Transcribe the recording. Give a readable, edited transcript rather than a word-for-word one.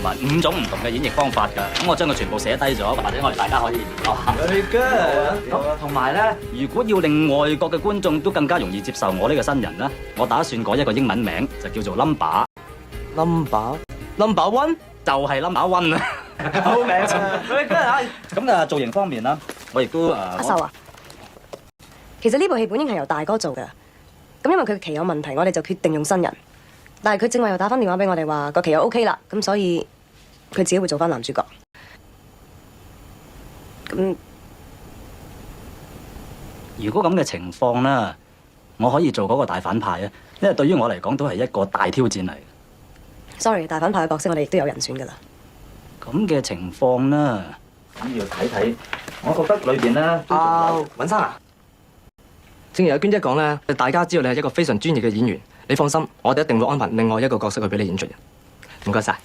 同埋5種唔同嘅演繹方法㗎。咁我將佢全部寫低咗，或者我哋大家可以研究下。Very good。咁同埋咧，如果要令外國嘅觀眾都更加容易接受我呢個新人咧，我打算改一個英文名，就叫做 Number One，就係 Number One 啊！好名啊 ！Very good 啊！咁啊，造型方面啦，我亦都阿秀啊，其實呢部戲本應係由大哥做嘅，咁因為佢期有問題，我哋就決定用新人。但係佢正話又打翻電話俾我哋話個期又 OK 啦，咁所以佢自己會做翻男主角。咁如果咁嘅情況咧，我可以做嗰個大反派啊，因為對於我嚟講都係一個大挑戰嚟。sorry， 大反派嘅角色我哋亦都有人選㗎啦。咁嘅情況咧，咁要睇睇，我覺得裏邊咧都仲有尹生啊，正如阿娟姐講咧，大家知道你係一個非常專業嘅演員，你放心，我哋一定會安排另外一個角色去俾你演出嘅。唔該晒。